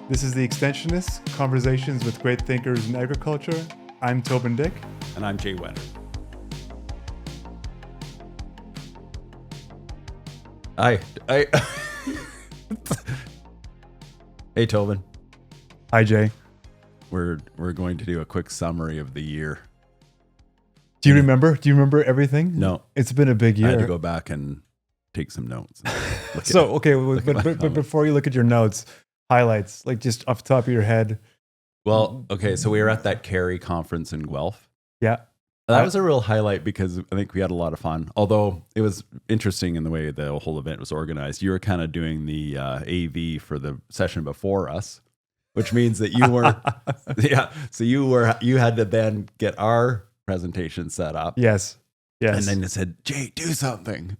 This is the Extensionists, Conversations with Great Thinkers in Agriculture. I'm Toban Dyck. And I'm Jay Whetter. Hey, Toban. Hi, Jay. We're going to do a quick summary of the year. Do you remember? Do you remember everything? No. It's been a big year. I had to go back and take some notes. But before you look at your notes, highlights, like just off the top of your head. Well, okay, so we were at that Carey conference in Guelph. Yeah. That was a real highlight because I think we had a lot of fun. Although it was interesting in the way the whole event was organized. You were kind of doing the AV for the session before us, which means that you weren't. So you had to then get our presentation set up. Yes. And then it said, Jay, do something.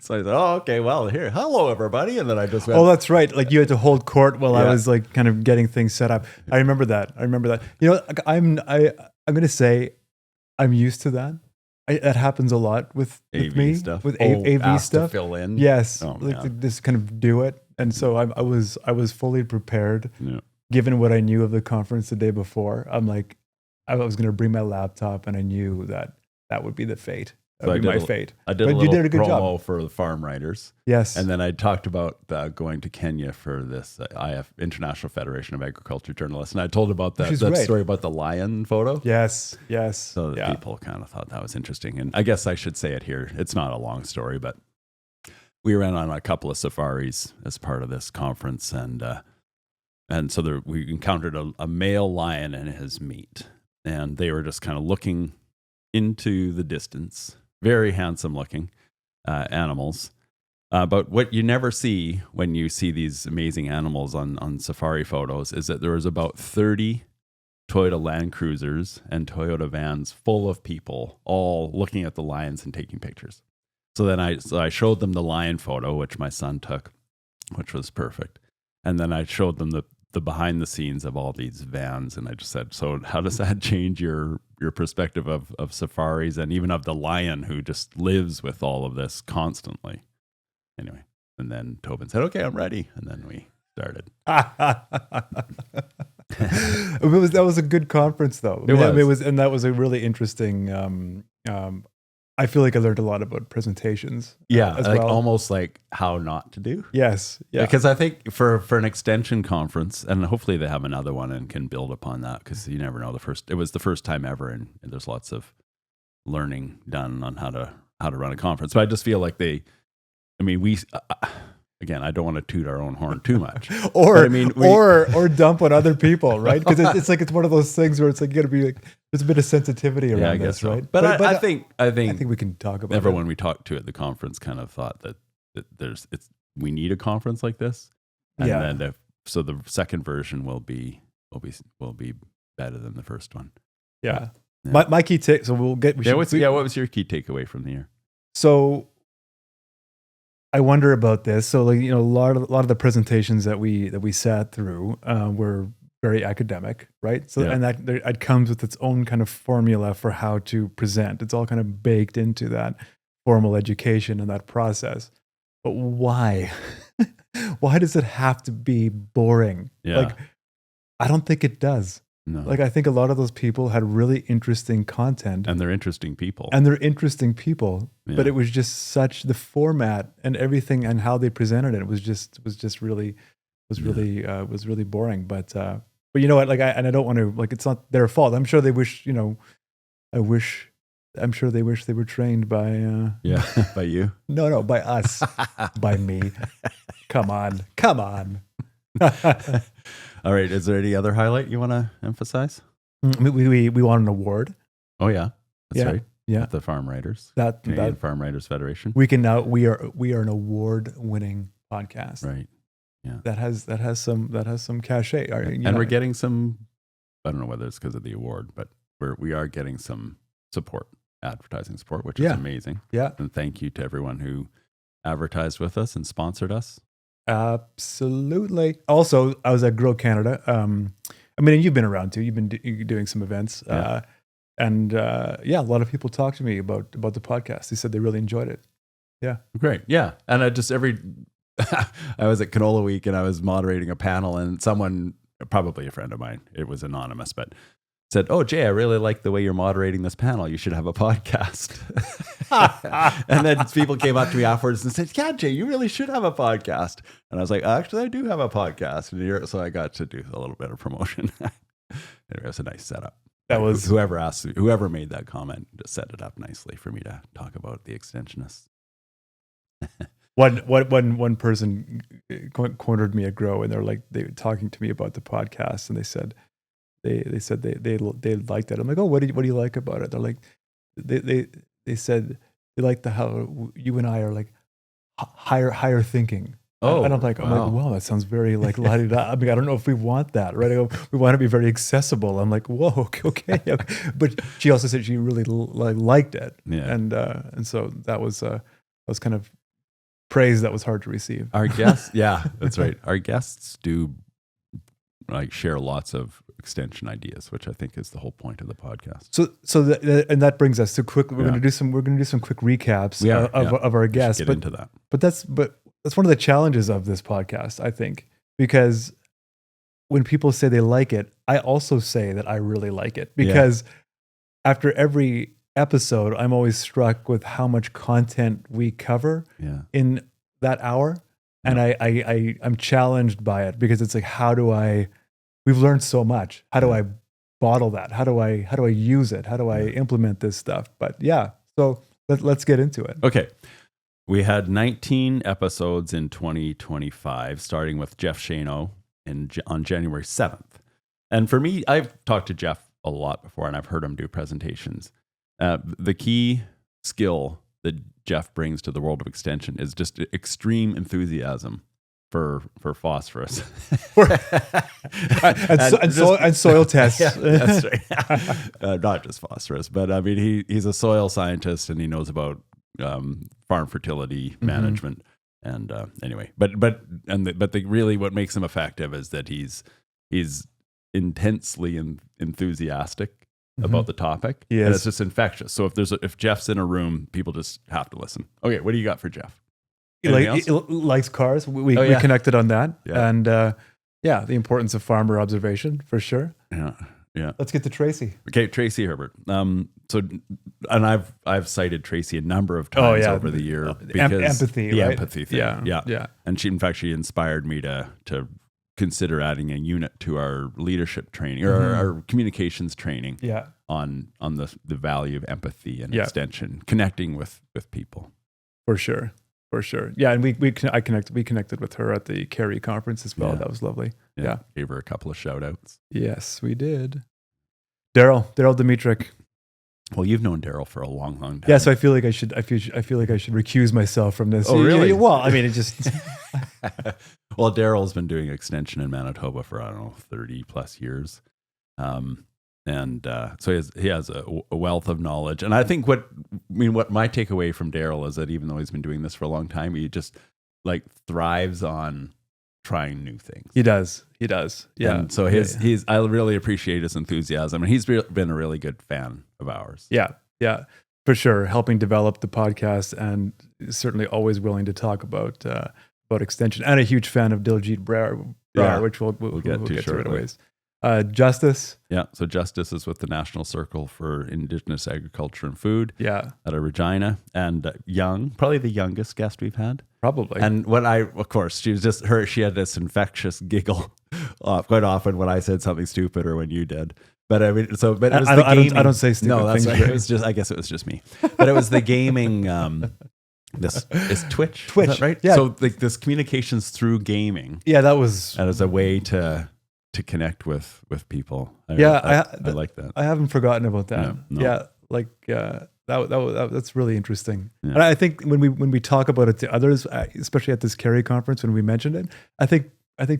So I said, oh, okay, well, here, hello, everybody. And then I just went, oh, that's right. Like you had to hold court while I was like kind of getting things set up. I remember that. You know, I'm going to say I'm used to that. That happens a lot with me. Stuff. With AV stuff. To fill in. Yes. Oh, like just kind of do it. And so I was fully prepared. Yeah. Given what I knew of the conference the day before. I'm like, I was going to bring my laptop and I knew that would be the fate. That would be my fate. I did but a you little did a good promo job. for the farm riders. Yes. And then I talked about going to Kenya for this International Federation of Agriculture Journalists. And I told about that story about the lion photo. Yes. So people kind of thought that was interesting. And I guess I should say it here. It's not a long story, but we went on a couple of safaris as part of this conference. And so we encountered a male lion and his mate. And they were just kind of looking into the distance. Very handsome looking animals. But what you never see when you see these amazing animals on safari photos is that there was about 30 Toyota Land Cruisers and Toyota vans full of people all looking at the lions and taking pictures. So then I showed them the lion photo, which my son took, which was perfect. And then I showed them the behind the scenes of all these vans. And I just said, so how does that change your perspective of safaris and even of the lion who just lives with all of this constantly? Anyway, and then Toban said, okay, I'm ready. And then we started. That was a good conference though. It was, and that was a really interesting, I feel like I learned a lot about presentations. Almost like how not to do. Yes. Yeah. Because I think for an extension conference, and hopefully they have another one and can build upon that, because you never know. It was the first time ever, and there's lots of learning done on how to run a conference. But I just feel like again, I don't want to toot our own horn too much, or dump on other people, right? Because it's one of those things where it's like you got to be like, there's a bit of sensitivity around this, right? But I think I think we can talk about everyone we talked to at the conference kind of thought that we need a conference like this, and then so the second version will be better than the first one. Yeah. My key take. So we'll get. What was your key takeaway from the year? So I wonder about this. So, like, you know, a lot of the presentations that we sat through were very academic, right? So, and that it comes with its own kind of formula for how to present. It's all kind of baked into that formal education and that process. But why? Why does it have to be boring? Yeah. Like, I don't think it does. No. Like, I think a lot of those people had really interesting content. And they're interesting people. Yeah. But it was just such the format and everything and how they presented it was really boring. But you know what? Like, I don't want to, like, it's not their fault. I'm sure they wish, you know, I'm sure they wish they were trained by by you. No, by us. By me. Come on. All right. Is there any other highlight you want to emphasize? We won an award. Oh yeah, that's right. Yeah, at the Farm Riders, Canadian Farm Riders Federation. We are an award-winning podcast. Right. Yeah. That has some cachet. And we're getting some. I don't know whether it's because of the award, but we are getting some support, advertising support, which is amazing. Yeah. And thank you to everyone who advertised with us and sponsored us. Absolutely. Also, I was at Grow Canada. I mean, you've been around too. You've been doing some events, and a lot of people talked to me about the podcast. They said they really enjoyed it. Yeah, great. Yeah, and I was at Canola Week and I was moderating a panel, and someone, probably a friend of mine, it was anonymous, but said, "Oh, Jay, I really like the way you're moderating this panel. You should have a podcast." And then people came up to me afterwards and said, "Yeah, Jay, you really should have a podcast." And I was like, "Actually, I do have a podcast." And so I got to do a little bit of promotion. It was a nice setup. That was whoever made that comment just set it up nicely for me to talk about the Extensionists. One person cornered me at Grow, and they were talking to me about the podcast, and they said they liked it. I'm like, "Oh, what do you like about it?" They're like, they said they like how you and I are like higher thinking. Oh, and I'm like, wow, that sounds very like la-di-da. I mean, I don't know if we want that, right? I go, we want to be very accessible. I'm like, whoa, okay. But she also said she really liked it, and so that was kind of praise that was hard to receive. Our guests, yeah, that's right. Our guests do like share lots of extension ideas, which I think is the whole point of the podcast. And that brings us to quick. We're going to do some quick recaps of our guests. Get into that. But that's one of the challenges of this podcast, I think, because when people say they like it, I also say that I really like it, because after every episode, I'm always struck with how much content we cover in that hour. And I'm challenged by it, because it's like, we've learned so much. How do I bottle that? How do I use it? How do I implement this stuff? But so let's get into it. Okay. We had 19 episodes in 2025, starting with Jeff Shano on January 7th. And for me, I've talked to Jeff a lot before, and I've heard him do presentations. The key skill that Jeff brings to the world of extension is just extreme enthusiasm for phosphorus and soil tests. Yeah, that's right. Not just phosphorus, but I mean, he's a soil scientist, and he knows about farm fertility management. And anyway, but really what makes him effective is that he's intensely enthusiastic about the topic. And it's just infectious. So if Jeff's in a room, people just have to listen. Okay, what do you got for Jeff? He likes cars. We connected on that. Yeah. And the importance of farmer observation, for sure. Yeah. Let's get to Tracy. Okay, Tracy Herbert. I've cited Tracy a number of times over the year because empathy, the right? empathy thing. Yeah. And she inspired me to consider adding a unit to our leadership training or our communications training. On the value of empathy and extension, connecting with people. For sure. Yeah, and we connected with her at the Carey conference as well. That was lovely. Yeah. Gave her a couple of shout outs. Yes, we did. Daryl Dimitrick. Well, you've known Daryl for a long time. Yeah, so I feel like I should recuse myself from this. Oh, really? Well, I mean, it just. Well, Daryl's been doing extension in Manitoba for 30 plus years, and so he has a wealth of knowledge. And I think what my takeaway from Daryl is that even though he's been doing this for a long time, he just like thrives on trying new things. He does. Yeah. And so I really appreciate his enthusiasm, and he's been a really good fan of ours. Yeah, for sure. Helping develop the podcast, and certainly always willing to talk about extension, and a huge fan of Diljit Brar, which we'll get to right away. Justice. Yeah. So Justice is with the National Circle for Indigenous Agriculture and Food. Yeah. Out of Regina, and probably the youngest guest we've had. Probably. And of course, she had this infectious giggle quite often when I said something stupid or when you did. But I mean, it was the gaming. I don't say stupid things. No, that's right. I guess it was just me. But it was the gaming. This is Twitch. Is that right? Yeah. So this communications through gaming. Yeah, that was. And as a way to connect with people. I like that. I haven't forgotten about that. No. That's really interesting. Yeah. And I think when we talk about it to others, especially at this Carey conference, when we mentioned it, I think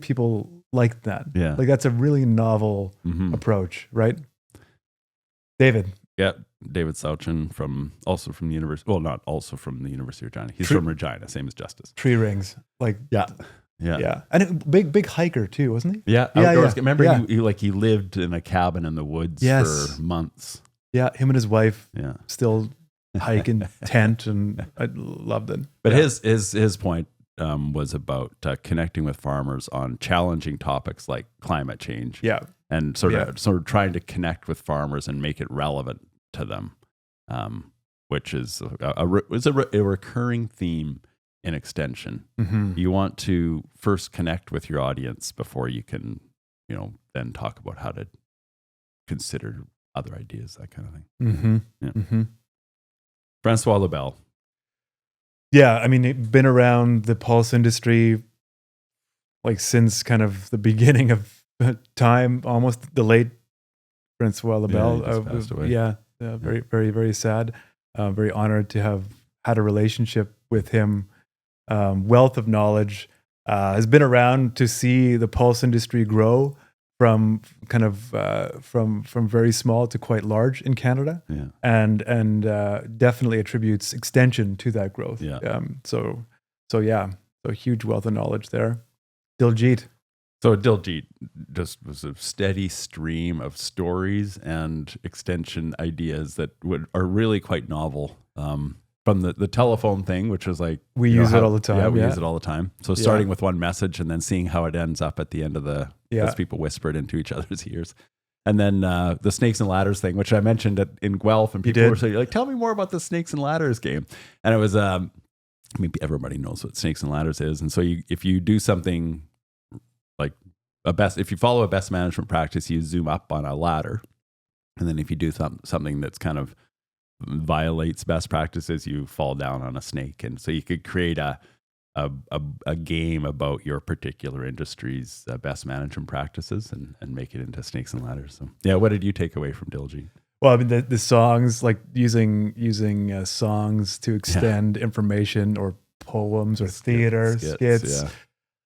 people like that. Yeah. Like that's a really novel approach, right? David. Yeah. David Sauchin also from the University. Well, not also from the University of Regina. He's from Regina, same as Justice. Tree rings. Yeah. And big hiker too, wasn't he? Yeah. Outdoors. Remember he lived in a cabin in the woods for months. Yeah. Him and his wife still hike and tent, and I loved it. But his point, was about connecting with farmers on challenging topics like climate change. Yeah. And sort of trying to connect with farmers and make it relevant to them, which is a recurring theme in Extension. Mm-hmm. You want to first connect with your audience before you can, then talk about how to consider other ideas, that kind of thing. Mm-hmm. Yeah. Mm-hmm. Francois Lebel. Yeah, I mean, been around the pulse industry like since kind of the beginning of time, almost the late Francois Lebel. Yeah, he just passed away. Very, very, very sad. Very honored to have had a relationship with him. Wealth of knowledge. Has been around to see the pulse industry grow from kind of from very small to quite large in Canada, and definitely attributes Extension to that growth. So huge wealth of knowledge there. Diljit. So Diljit just was a steady stream of stories and Extension ideas that are really quite novel. From the telephone thing, which was like we use it all the time. Yeah, we use it all the time. So starting with one message and then seeing how it ends up at the end of as people whispered into each other's ears. And then the snakes and ladders thing, which I mentioned in Guelph, and people were saying, like, tell me more about the snakes and ladders game. And it was, everybody knows what snakes and ladders is. And so if you do something like if you follow a best management practice, you zoom up on a ladder. And then if you do something that's kind of violates best practices, you fall down on a snake. And so you could create a game about your particular industry's best management practices and make it into snakes and ladders. So yeah, what did you take away from Diljit? Well, I mean, the songs, like using songs to extend information, or poems, or theater skits. Yeah.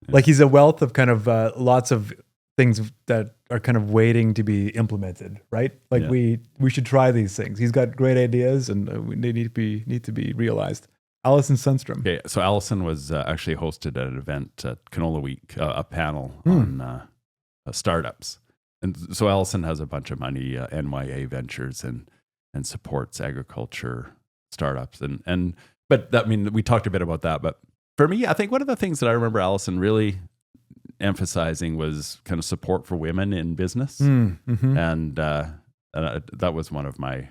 Like he's a wealth of kind of lots of things that are kind of waiting to be implemented, right? Like we should try these things. He's got great ideas, and they need to be realized. Allison Sundstrom. Okay, so Allison was actually hosted at an event at Canola Week, a panel on startups. And so Allison has a bunch of money, NYA Ventures, and supports agriculture startups. But we talked a bit about that. But for me, I think one of the things that I remember Allison really emphasizing was kind of support for women in business. Mm-hmm. And that was one of my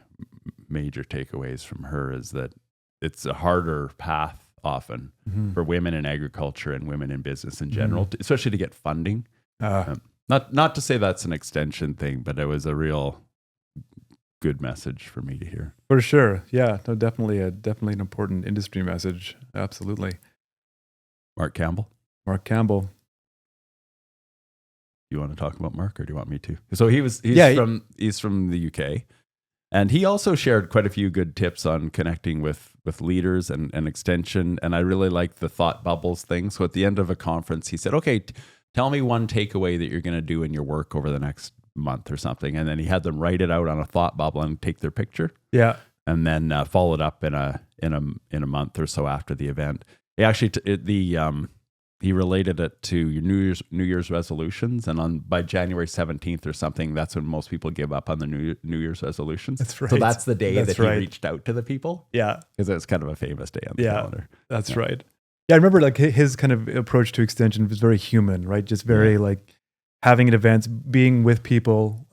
major takeaways from her, is that it's a harder path often for women in agriculture and women in business in general, especially to get funding. Not to say that's an Extension thing, but it was a real good message for me to hear. For sure. Yeah, no, definitely an important industry message. Absolutely. Mark Campbell. You want to talk about Mark, or do you want me to? So he's from the UK, and he also shared quite a few good tips on connecting with leaders and Extension. And I really liked the thought bubbles thing. So at the end of a conference, he said, okay, tell me one takeaway that you're going to do in your work over the next month or something. And then he had them write it out on a thought bubble and take their picture. Yeah. And then follow it up in a month or so after the event. He actually, he related it to your New Year's resolutions, and by January 17th or something, that's when most people give up on the New Year's resolutions. That's right. So that's the day that he reached out to the people. Yeah, because it's kind of a famous day on the calendar. That's right. Yeah, I remember like his kind of approach to Extension was very human, right? Just very like having an event, being with people.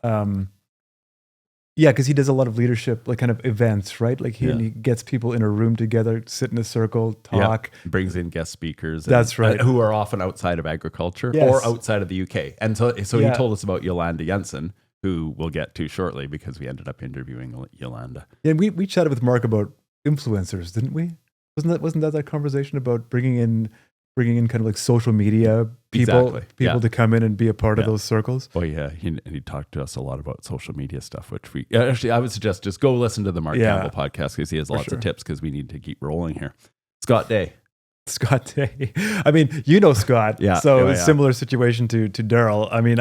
Because he does a lot of leadership, like kind of events, right? Like he gets people in a room together, sit in a circle, talk. Brings in guest speakers. That's right. Who are often outside of agriculture or outside of the UK. And so he told us about Yolanda Jensen, who we'll get to shortly, because we ended up interviewing Yolanda. Yeah, and we chatted with Mark about influencers, didn't we? Wasn't that conversation about bringing in kind of like social media people to come in and be a part of those circles? Oh yeah, he talked to us a lot about social media stuff, which actually I would suggest just go listen to the Mark Campbell podcast, because he has lots of tips, because we need to keep rolling here. Scott Day. I mean, you know Scott. Similar situation to Daryl. I mean,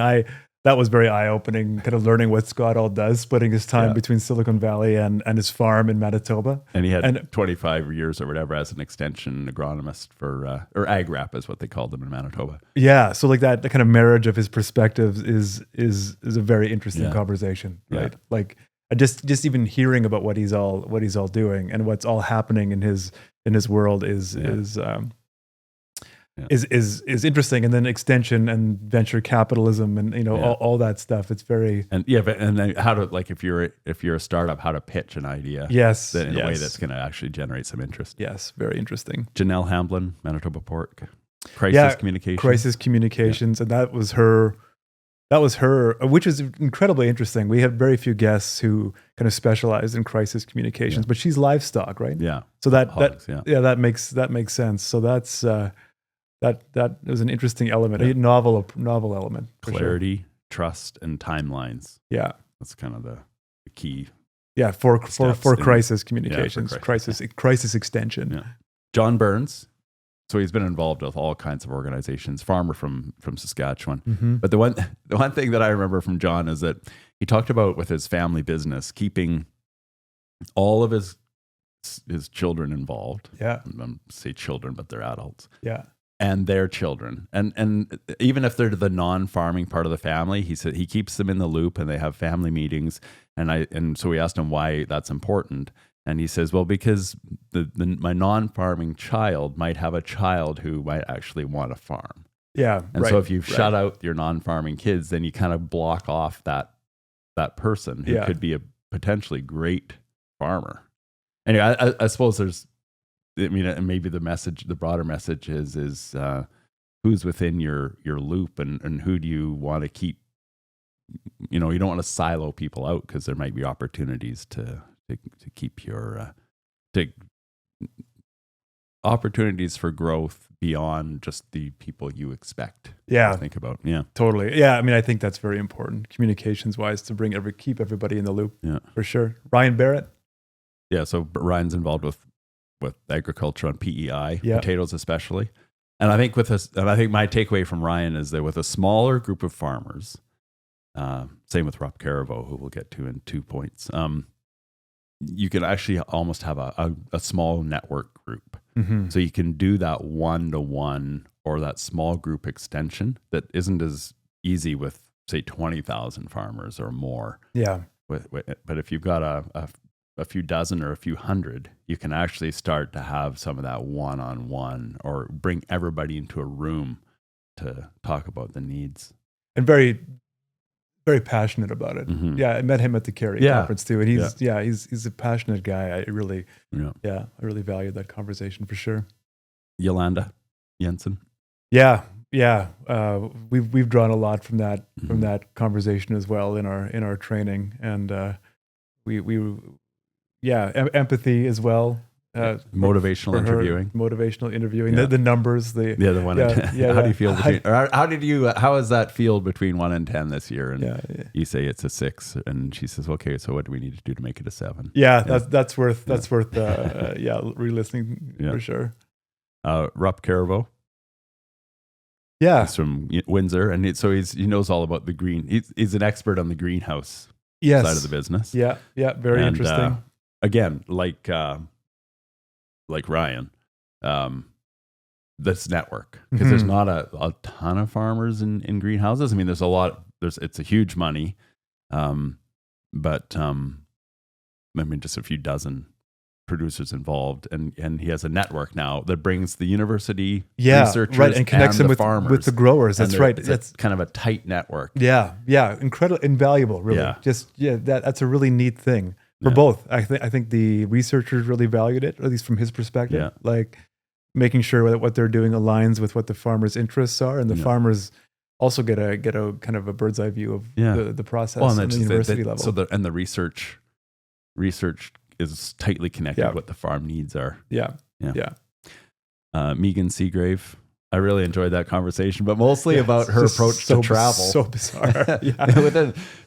that was very eye-opening, kind of learning what Scott all does, splitting his time between Silicon Valley and his farm in Manitoba. And he had 25 years or whatever as an extension agronomist for, or ag rep is what they called them in Manitoba. Yeah, so like that kind of marriage of his perspectives is a very interesting conversation, right? Yeah. Like just even hearing about what he's all doing and what's all happening in his world is is interesting. And then extension and venture capitalism and, all that stuff. It's very, and then how to, like, if you're a startup, how to pitch an idea. Yes. In a way that's going to actually generate some interest. Yes. Very interesting. Janelle Hamblin, Manitoba Pork, Crisis Communications. And that was her, which is incredibly interesting. We have very few guests who kind of specialize in crisis communications, but she's livestock, right? Yeah. So that makes sense. So that's that was an interesting element, a novel element. Clarity, trust, and timelines. Yeah, that's kind of the key. Yeah, for crisis communications, crisis extension. Yeah. John Burns. So he's been involved with all kinds of organizations, farmer from Saskatchewan. Mm-hmm. But the one thing that I remember from John is that he talked about with his family business, keeping all of his children involved. Yeah. Say children, but they're adults. Yeah. And their children. And even if they're the non-farming part of the family, he said he keeps them in the loop and they have family meetings. And so we asked him why that's important. And he says, well, because my non-farming child might have a child who might actually want to farm. Yeah. And so if you shut out your non-farming kids, then you kind of block off that person who could be a potentially great farmer. Anyway, I suppose maybe the broader message is who's within your loop and who do you want to keep, you don't want to silo people out because there might be opportunities to keep your opportunities for growth beyond just the people you expect. Yeah, to think about. Yeah, totally. Yeah, I think that's very important, communications wise, to keep everybody in the loop. Yeah, for sure. Ryan Barrett. Yeah, so Ryan's involved with agriculture on PEI, potatoes especially, and I think my takeaway from Ryan is that with a smaller group of farmers, same with Rob Caravo, who we'll get to in 2 points. You can actually almost have a small network group. Mm-hmm. So you can do that one-to-one or that small group extension that isn't as easy with, say, 20,000 farmers or more. Yeah. But if you've got a few dozen or a few hundred, you can actually start to have some of that one-on-one or bring everybody into a room to talk about the needs. And very, very passionate about it. Mm-hmm. Yeah, I met him at the Carey conference too, and he's a passionate guy. I really valued that conversation for sure. Yolanda Jensen. Yeah. We've drawn a lot from that conversation as well in our training, and empathy as well. Motivational interviewing, the numbers, the 1 in 10. How do you feel how is that field between 1 and 10 this year? And you say it's a 6, and she says, okay, so what do we need to do to make it a 7? That's worth re-listening for sure. Rupp Carabo. Yeah, he's from Windsor, and so he knows all about the green. He's an expert on the greenhouse side of the business. Yeah, very interesting. Again, like Ryan, this network, because there's not a ton of farmers in greenhouses. I mean, there's a lot. It's a huge money, but just a few dozen producers involved, and he has a network now that brings the university researchers and connects them with the growers. That's right. It's kind of a tight network. Yeah, incredible, invaluable. Really, that's a really neat thing. For both, I think the researchers really valued it, at least from his perspective. Yeah. Like making sure that what they're doing aligns with what the farmers' interests are, and the farmers also get a kind of a bird's eye view of the process on the university level. So the research is tightly connected to what the farm needs are. Yeah. Megan Seagrave. I really enjoyed that conversation, but mostly about her approach to travel. So bizarre.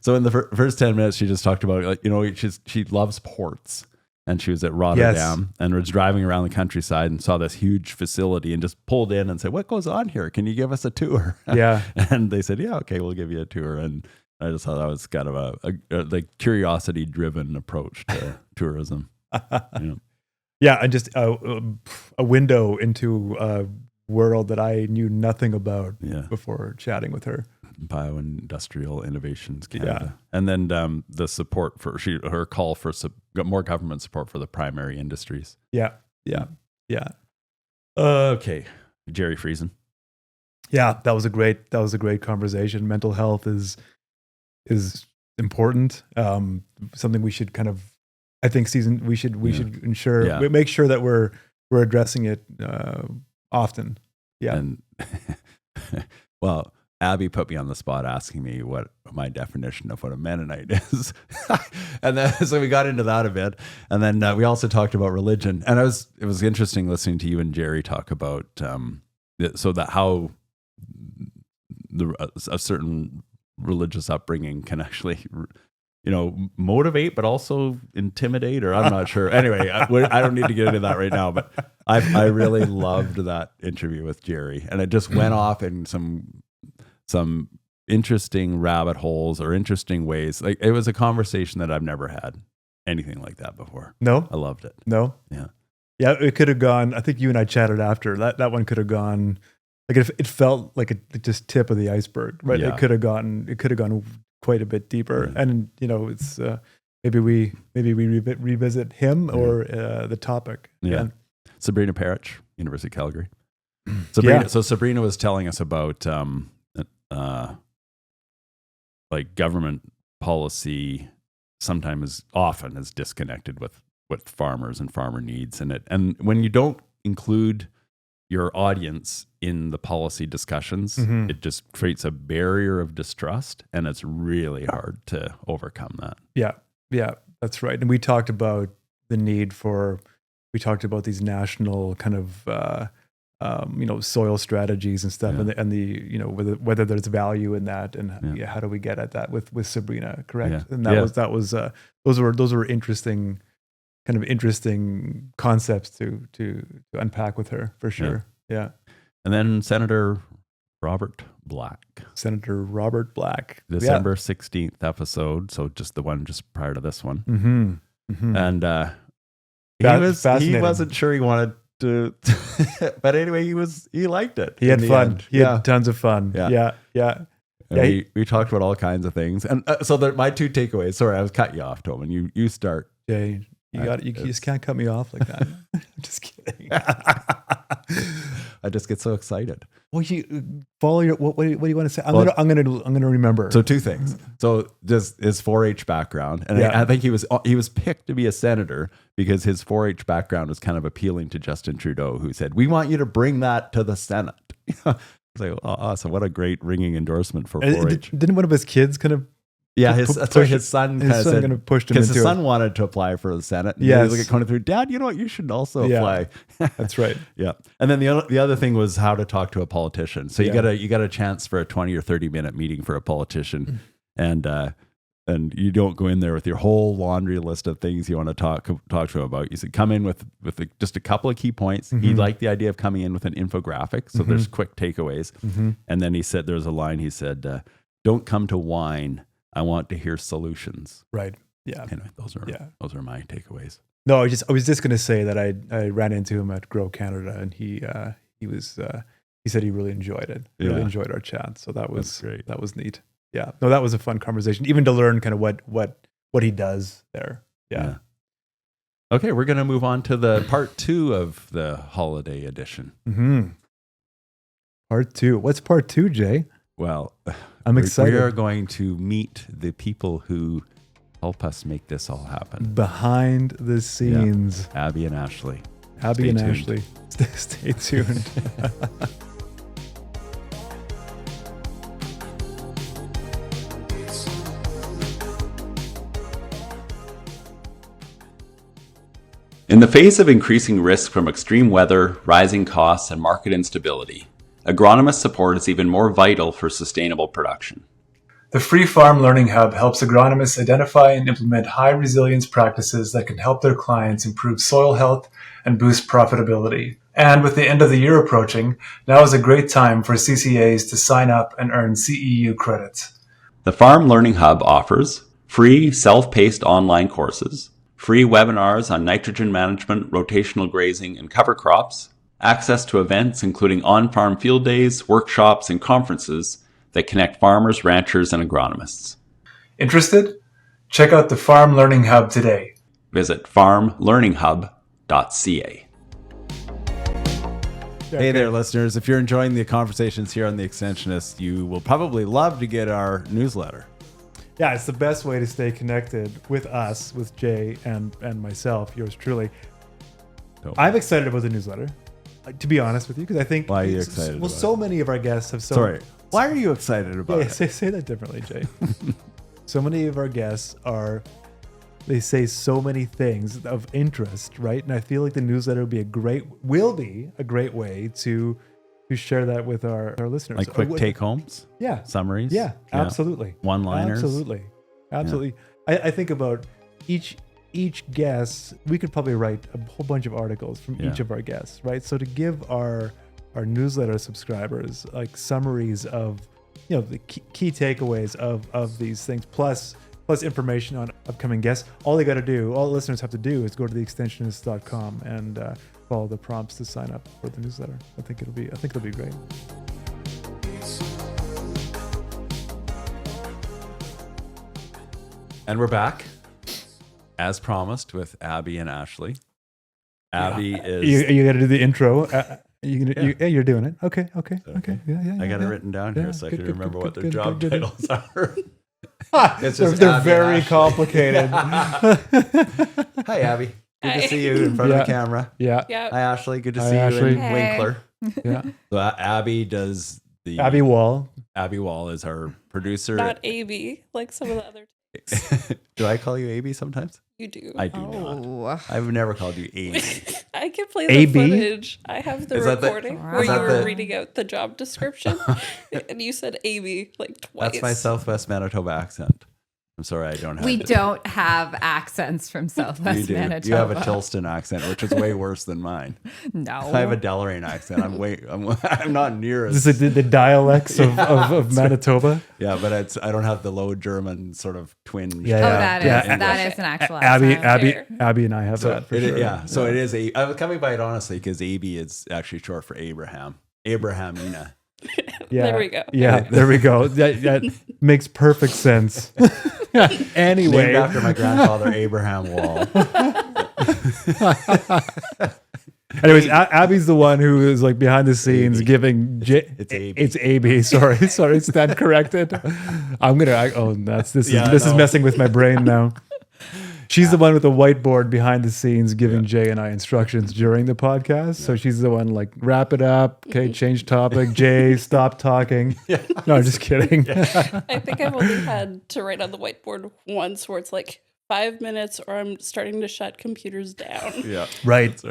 So in the first 10 minutes, she just talked about, she loves ports, and she was at Rotterdam and was driving around the countryside and saw this huge facility and just pulled in and said, "What goes on here? Can you give us a tour?" Yeah. And they said, "Yeah, okay, we'll give you a tour." And I just thought that was kind of a curiosity-driven approach to tourism. Yeah, and just a window into world that I knew nothing about before chatting with her. Bioindustrial Innovations Canada. And then the support for her call for more government support for the primary industries. Yeah. Okay. Jerry Friesen. Yeah, that was a great conversation. Mental health is important. Something we should kind of, I think, we should ensure, make sure that we're addressing it often. Yeah. And well, Abby put me on the spot asking me what my definition of what a Mennonite is. And then, so we got into that a bit. And then we also talked about religion. And it was interesting listening to you and Jerry talk about, so that how a certain religious upbringing can actually, motivate, but also intimidate, or I'm not sure. Anyway, I don't need to get into that right now, but I really loved that interview with Jerry. And it just went off in some interesting rabbit holes or interesting ways. Like, it was a conversation that I've never had anything like that before. No, I loved it. No, yeah. It could have gone. I think you and I chatted after that one could have gone. Like, it felt like a just tip of the iceberg, right? Yeah. It could have gone quite a bit deeper. Yeah. And it's maybe we revisit him or the topic. Yeah. Sabrina Parrish, University of Calgary. Sabrina. Yeah. So Sabrina was telling us about like government policy often is disconnected with farmers and farmer needs, and when you don't include your audience in the policy discussions, it just creates a barrier of distrust, and it's really hard to overcome that. Yeah, that's right. And we talked about the need we talked about these national kind of soil strategies and stuff, and the whether there's value in that, and how do we get at that with Sabrina, correct? Yeah. And those were interesting concepts to unpack with her, for sure. Yeah. And then Senator Robert Black, December 16th episode, so just the one just prior to this one. And he wasn't sure he wanted to but anyway, he liked it. He had fun. He had tons of fun. Yeah. We talked about all kinds of things, and so my two takeaways. Sorry, I was cutting you off, Toban. You start. Jay, you just can't cut me off like that. I'm just kidding. I just get so excited. Well, you follow your. What do you want to say? I'm gonna remember. So two things. So just his 4-H background, and I think he was picked to be a senator because his 4-H background was kind of appealing to Justin Trudeau, who said, "We want you to bring that to the Senate." It's like, oh, awesome! What a great ringing endorsement for 4-H. Didn't one of his kids kind of? Yeah, his son kind of said, pushed him because his son wanted to apply for the Senate. And he was going through, Dad, you know what? You should also apply. That's right. Yeah. And then the other thing was how to talk to a politician. So you got a chance for a 20 or 30-minute meeting for a politician, and you don't go in there with your whole laundry list of things you want to talk to him about. You said come in with just a couple of key points. He liked the idea of coming in with an infographic, so there's quick takeaways. And then he said there's a line. He said, "Don't come to whine. I want to hear solutions." Right. Yeah. Anyway, those are my takeaways. No, I was just going to say that I ran into him at Grow Canada, and he said he really enjoyed it. Really enjoyed our chat. So that was great. That was neat. Yeah. No, that was a fun conversation, even to learn kind of what he does there. Yeah. Okay, we're going to move on to the part 2 of the holiday edition. Part 2. What's part 2, Jay? Well, I'm excited. We are going to meet the people who help us make this all happen. Behind the scenes. Yeah. Abby and Ashley. Ashley. Stay tuned. In the face of increasing risk from extreme weather, rising costs, and market instability, agronomist support is even more vital for sustainable production. The Free Farm Learning Hub helps agronomists identify and implement high-resilience practices that can help their clients improve soil health and boost profitability. And with the end of the year approaching, now is a great time for CCAs to sign up and earn CEU credits. The Farm Learning Hub offers free self-paced online courses, free webinars on nitrogen management, rotational grazing, and cover crops, access to events including on-farm field days, workshops, and conferences that connect farmers, ranchers, and agronomists. Interested? Check out the Farm Learning Hub today. Visit farmlearninghub.ca. Hey there, listeners. If you're enjoying the conversations here on The Extensionists, you will probably love to get our newsletter. Yeah, it's the best way to stay connected with us, with Jay and myself, yours truly. I'm excited about the newsletter, to be honest with you, because I think... Why are you excited about so many of our guests have why are you excited about it? Say that differently, Jay. So many of our guests they say so many things of interest, right? And I feel like the newsletter will be a great way to share that with our listeners. Like quick take-homes? Yeah. Summaries? Yeah, absolutely. One-liners? Absolutely. Yeah. I think about each guest, we could probably write a whole bunch of articles from each of our guests, right? So to give our newsletter subscribers like summaries of, the key takeaways of these things, plus information on upcoming guests. All the listeners have to do is go to theextensionists.com and follow the prompts to sign up for the newsletter. I think it'll be great. And we're back, as promised, with Abby and Ashley. Abby is... You got to do the intro. You're doing it. Okay. Yeah. I got it written down here so I can remember what their job titles are. They're very complicated. Hi, Abby. Good to see you in front of the camera. Yeah. Hi, Ashley. Good to see you in Winkler. Yeah. So Abby does the... Abby Wall. Abby Wall is our producer. Not AB, like some of the other Do I call you AB sometimes? You do. I do not. I've never called you AB. I can play the AB? footage. I have the recording where you were the... reading out the job description and you said AB like twice. That's my Southwest Manitoba accent. I'm sorry, I don't have We don't have accents from Southwest Manitoba. You have a Tilston accent, which is way worse than mine. No. I have a Deloraine accent. I'm not near as... This is the dialects of Manitoba. Yeah, but I don't have the low German sort of twinge. That is an actual accent. Abby and I have that for sure. Yeah, so it is I was coming by it honestly because AB is actually short for Abraham. Abrahamina. Yeah. There we go. Yeah, there we go. That makes perfect sense. Anyway. Named after my grandfather, Abraham Wall. Anyways, Abby's the one who is like behind the scenes giving... It's AB. It's AB. Sorry, stand corrected. This is messing with my brain now. She's the one with the whiteboard behind the scenes giving Jay and I instructions during the podcast. So she's the one like, wrap it up. Okay, change topic. Jay, stop talking. No, I'm just kidding. I think I've only had to write on the whiteboard once where it's like 5 minutes or I'm starting to shut computers down. Yeah. Right.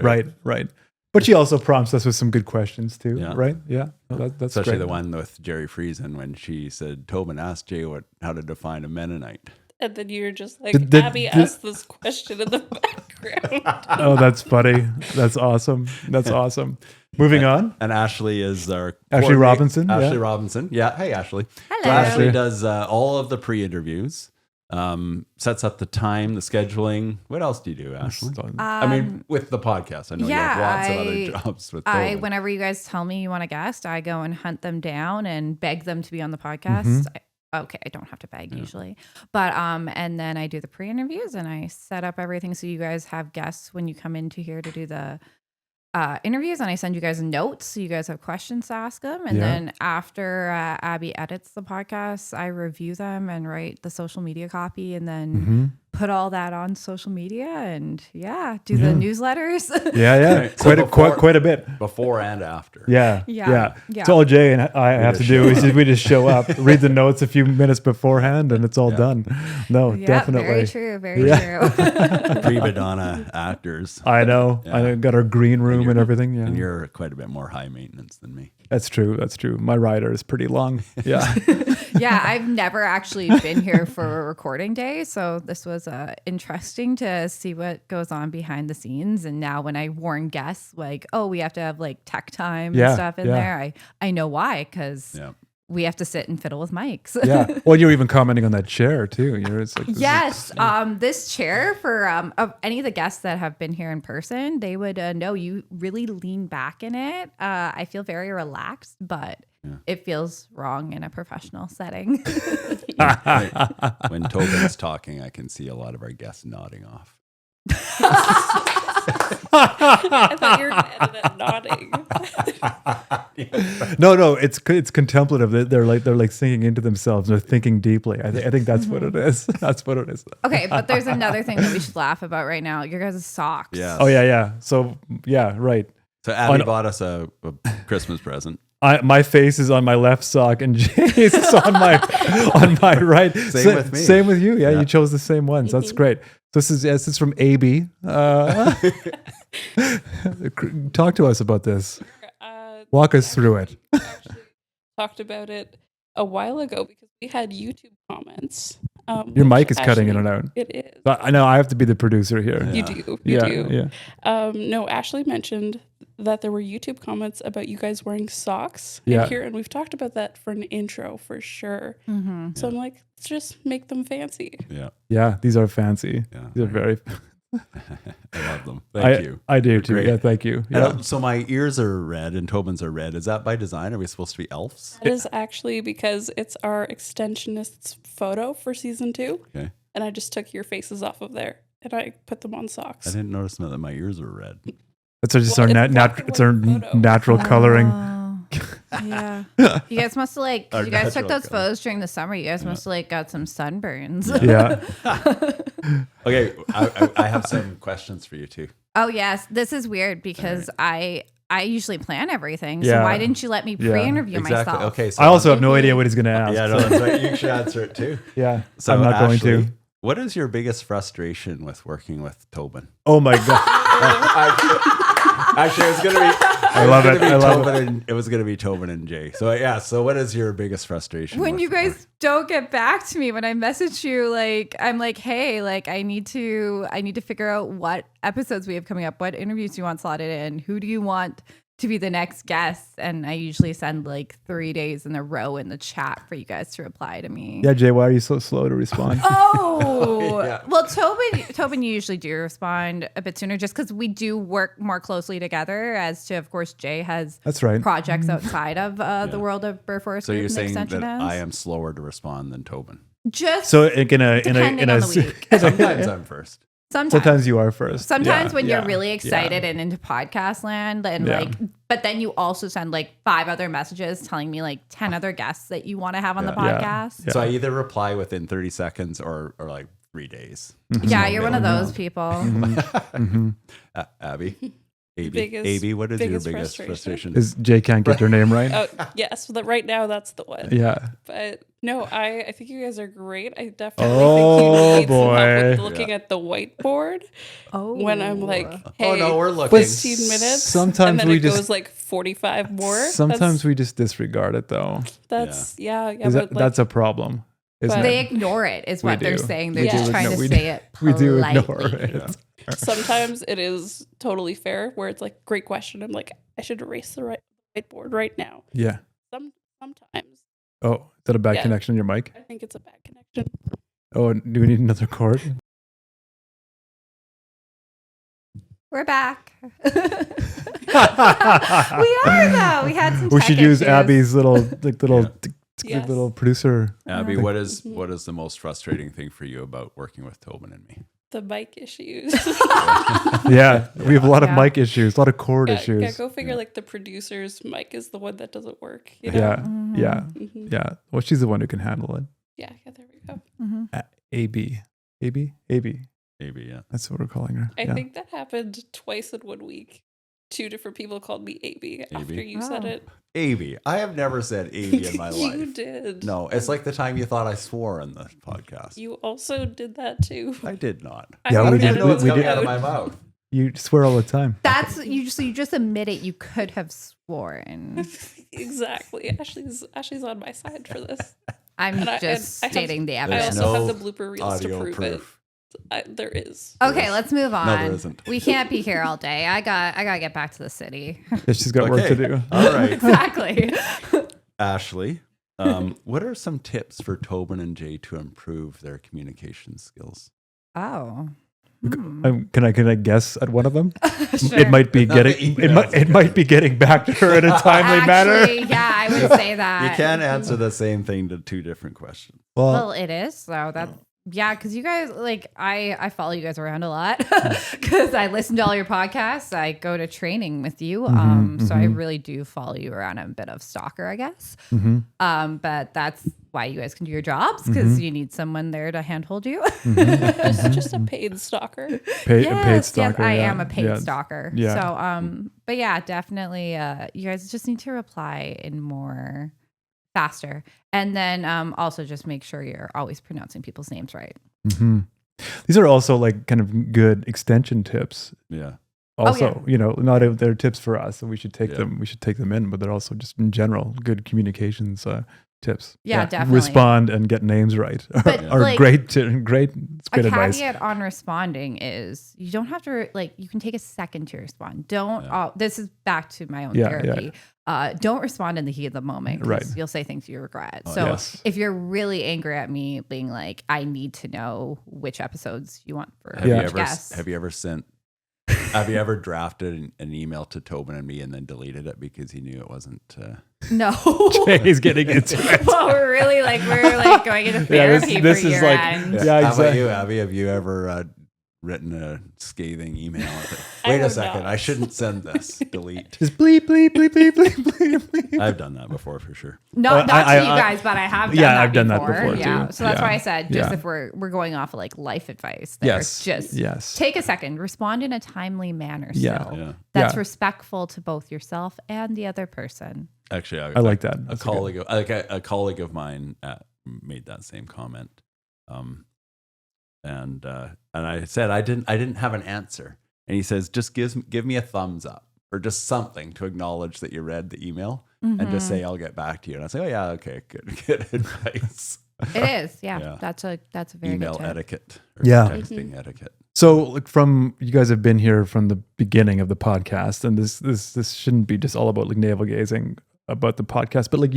But she also prompts us with some good questions too, right? Yeah. That's especially great. the one with Jerry Friesen when she said, Toban asked Jay how to define a Mennonite. And then you're just like, Abby asked this question in the background. Oh, that's funny. That's awesome. Moving on. And Ashley is our... Ashley Robinson. Ashley Robinson. Yeah. Hey, Ashley. Hello. So Ashley does all of the pre-interviews, sets up the time, the scheduling. What else do you do, Ashley? With the podcast. I know you have lots of other jobs with Toban. Whenever you guys tell me you want a guest, I go and hunt them down and beg them to be on the podcast. Okay, I don't have to beg usually, but and then I do the pre-interviews and I set up everything so you guys have guests when you come into here to do the interviews, and I send you guys notes so you guys have questions to ask them, and then after Abby edits the podcast, I review them and write the social media copy, and then put all that on social media and do the newsletters. Right. Quite a bit before and after. Yeah. So all Jay and I have to do is we just show up, read the notes a few minutes beforehand, and it's all done. No, definitely. Very true. Prima donna actors. I know. I got our green room and everything. Yeah. And you're quite a bit more high maintenance than me. That's true. My rider is pretty long. Yeah. I've never actually been here for a recording day, so this was interesting to see what goes on behind the scenes. And now when I warn guests, like, we have to have like tech time and stuff in there, I know why, because we have to sit and fiddle with mics. Yeah. Well, you're even commenting on that chair too. It's like, this chair for of any of the guests that have been here in person, they would know you really lean back in it. I feel very relaxed, but it feels wrong in a professional setting. When Toban's talking, I can see a lot of our guests nodding off. I thought you were going to edit it nodding. No, it's contemplative. They're like sinking into themselves. They're thinking deeply. I think that's what it is. That's what it is. Okay, but there's another thing that we should laugh about right now. Your guys' socks. Yes. Oh yeah. So yeah, right. So Abby bought us a Christmas present. My face is on my left sock and Jay's is on my right. Same with me. Same with you. Yeah, you chose the same ones. That's great. This is from AB. Talk to us about this. Walk us through it. Actually talked about it a while ago because we had YouTube comments. Your mic is cutting in and out. It is. I know I have to be the producer here. You do. Yeah. No, Ashley mentioned that there were YouTube comments about you guys wearing socks Yeah. in here, and we've talked about that for an intro for sure. Mm-hmm. So I'm like, let's just make them fancy. Yeah. Yeah, these are fancy. Yeah. These are very. I love them. Thank you. I do They're too. great. Yeah, thank you. Yeah. So my ears are red and Toban's are red. Is that by design? Are we supposed to be elves? That is actually because it's our Extensionists photo for season 2. Okay. And I just took your faces off of there and I put them on I socks. didn't notice that my ears were red. It's just Well, our it's black and it's our white photo. natural coloring. Yeah. You guys must have Our you guys took natural those color. photos during the summer. You guys must have got some sunburns. Yeah. Okay, I have some questions for you too. Oh yes, this is weird because I usually plan everything. So Yeah. why didn't you let me pre-interview Exactly. myself? Okay. So I also have no idea what he's going to ask. Yeah, no, that's right. You should answer it too. Yeah. So I'm not going Ashley, to. What is your biggest frustration with working with Toban? Oh my God. Actually, it was gonna be. I love it. I love it. It was gonna be Toban and Jay. So yeah. So what is your biggest frustration? When with you guys don't get back to me when I message you, I'm like, hey, I need to figure out what episodes we have coming up, what interviews you want slotted in, who do you want to be the next guest, and I usually send 3 days in a row in the chat for you guys to reply to me. Yeah, Jay, why are you so slow to respond? Oh, Yeah. well, Toban, you usually do respond a bit sooner just because we do work more closely together. As to, of course, Jay has That's right. projects outside of the world of Burr Forest So Group you're and saying that Extensionists. I am slower to respond than Toban. Just So in a depending on the week. Sometimes I'm first. sometimes you are first. Sometimes Yeah, when you're yeah, really excited yeah. and into podcast land and Yeah. but then you also send 5 other messages telling me 10 other guests that you want to have on the Yeah. Yeah. podcast. Yeah. So I either reply within 30 seconds or 3 days. Yeah, you're one of those people. Mhm. Abby. Biggest- Abby, what is your biggest biggest frustration? frustration? Is Jay can't get your name right? Oh, yes. Right now, that's the one. Yeah. But no, I think you guys are great. I definitely Oh, think you need some help boy. with looking at the whiteboard Oh. when I'm like, Oh hey, no, we're looking. 15 minutes. Sometimes and then we it just- goes 45 more. Sometimes we just disregard it though. That's yeah. That's a problem. Isn't But- They it? ignore it is We what they're do. saying. We They're do just trying ignore- to we say do- it We politely. do ignore it. sometimes it is totally fair where it's like, great question. I'm like, I should erase the whiteboard right now. Yeah. Sometimes Oh, is that a bad Yeah. connection in your mic? I think it's a bad connection. Oh, do we need another cord? We're back. We are though. We had some. We tech should use issues. Abby's little Yes. little producer. Abby, Mhm. what is the most frustrating thing for you about working with Toban and me? The mic issues. Yeah, we have a lot of Yeah. mic issues, a lot of cord Yeah, issues. go figure. Yeah. Like the producer's mic is the one that doesn't work. You know? Yeah, Mhm. yeah, Mhm. yeah. Well, she's the one who can handle it. Yeah. There we go. Mhm. AB. Maybe, yeah. That's what we're calling her. I Yeah. think that happened twice in 1 week. 2 different people called me AB after you said Oh. it. Abby. I have never said Abby in my You life. did. No, it's like the time you thought I swore in the podcast. You also did that too. I did not. Yeah, I we I did- didn't know what's we coming did- out of my mouth. You swear all the time. That's you. So you just admit it. You could have sworn. Exactly. Ashley's on my side for this. I'm And I just have- stating the I evidence. There's also no have the blooper reels to audio prove proof. it. There is. Okay, let's move on. there isn't. We can't be here all day. I gotta get back to the city. Yeah, she's got work to do. All right. Exactly. Ashley, what are some tips for Toban and Jay to improve their communication skills? Oh. Can I guess at one of them? Sure. It might be Not getting that you can it might, answer. it might be getting back to her in a timely manner. Actually, yeah, I would say that. You can't answer the same thing to 2 different questions. Well, it is. So Yeah, because you guys, like, I follow you guys around a lot because I listen to all your podcasts. I go to training with you. So I really do follow you around. I'm a bit of stalker, I guess. But that's why you guys can do your jobs, because you need someone there to handhold you. Just a paid stalker. A paid stalker. Yes, I yeah. am a paid stalker. Yeah. So, but yeah, definitely, you guys just need to reply in more faster. And then also just make sure you're always pronouncing people's names right. These are also like kind of good extension tips. Yeah. Also, not they're tips for us, and we should take them. We should take them in, but they're also just in general good communications tips. Yeah, definitely. Respond and get names right. But are like, great. Great. It's great a advice. caveat on responding is you don't have to you can take a second to respond. Don't. This is back to my own therapy. Don't respond in the heat of the moment, because you'll say things you regret. So if you're really angry at me, being like, I need to know which episodes you want for guests. Have you ever sent? Have you ever drafted an email to Toban and me and then deleted it because he knew it wasn't? No. He's getting into it. Well, we're going into therapy this for is your like, end. Yeah, How about exactly. you, Abby? Have you ever written a scathing email? Wait a second, I shouldn't send this. Delete. Just bleep, bleep, bleep, bleep, bleep, bleep, bleep. I've done that before for sure. Not to you guys, but I have done that I've done that before. before Yeah. too. So that's why I said, just Yeah. if we're going off of like life advice, there, just take a second, respond in a timely manner. Yeah. That's respectful to both yourself and the other person. Actually, I like that. A colleague of mine made that same comment, and I said I didn't have an answer, and he says, just give me a thumbs up or just something to acknowledge that you read the email, and just say I'll get back to you. And I say, oh yeah, okay, good advice. It is, yeah. That's a very email good tip. etiquette, or texting etiquette. So, like, from you guys have been here from the beginning of the podcast, and this shouldn't be just all about like navel gazing about the podcast, but like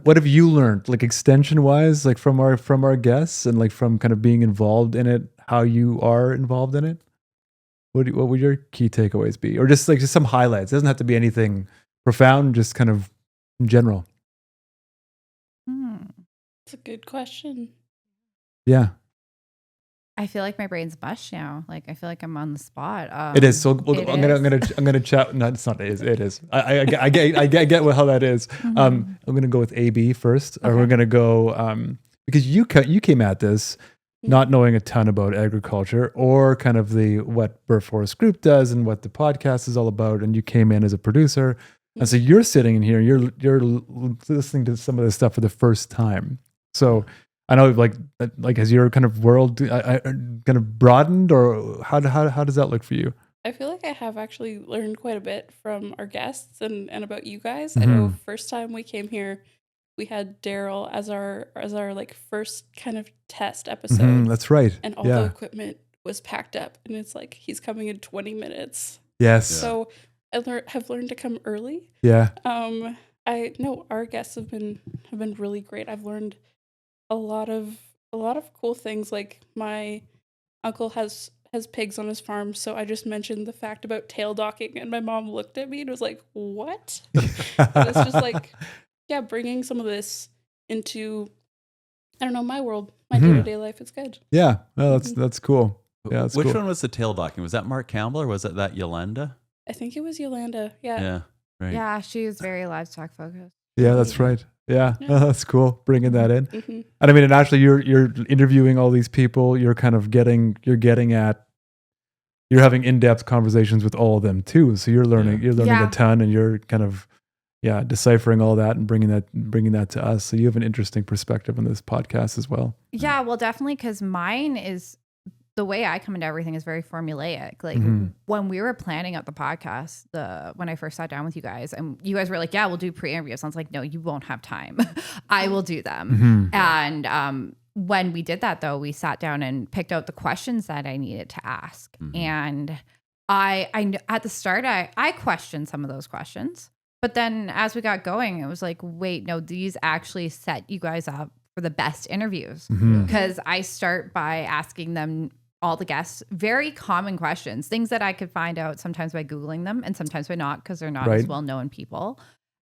what have you learned, like extension wise, like from our guests, and like from kind of being involved in it, how you are involved in it? What would your key takeaways be, or just some highlights? It doesn't have to be anything profound, just kind of in general. That's a good question. Yeah. I feel like my brain's mush now. Like, I feel like I'm on the spot. It is. So I'm gonna chat. No, it's not. It is. I get how that is. I'm gonna go with AB first, or we're gonna go because you came at this not knowing a ton about agriculture or kind of what Burr Forest Group does and what the podcast is all about, and you came in as a producer, and so you're sitting in here, you're listening to some of this stuff for the first time. So I know, like has your kind of world kind of broadened, or how does that look for you? I feel like I have actually learned quite a bit from our guests and about you guys. I know first time we came here, we had Daryl as our like first kind of test episode. That's right. And all the equipment was packed up, and it's like he's coming in 20 minutes. Yes. So I have learned to come early. Yeah. I know our guests have been really great. I've learned a lot of cool things. Like my uncle has pigs on his farm, so I just mentioned the fact about tail docking, and my mom looked at me and was like, "What?" But it's just like, bringing some of this into, I don't know, my world, my day-to-day life. It's good. Yeah, well, that's cool. Yeah, that's Which cool. one was the tail docking? Was that Mark Campbell, or was it that Yolanda? I think it was Yolanda. Yeah. Yeah. Right. Yeah, she was very livestock focused. Yeah, that's right. Yeah, that's cool. Bringing that in, Mm-hmm. and I mean, and actually, you're interviewing all these people. You're kind of getting at, you're having in-depth conversations with all of them too. So you're learning a ton, and you're kind of deciphering all that and bringing that to us. So you have an interesting perspective on this podcast as well. Yeah, well, definitely, because mine is, the way I come into everything is very formulaic. Like when we were planning out the podcast, when I first sat down with you guys, and you guys were like, "Yeah, we'll do pre-interviews." I was like, "No, you won't have time. I will do them." And when we did that, though, we sat down and picked out the questions that I needed to ask. And I at the start, I questioned some of those questions, but then as we got going, it was like, wait, no, these actually set you guys up for the best interviews, because I start by asking them, all the guests, very common questions, things that I could find out sometimes by Googling them and sometimes by not, because they're not as well-known people.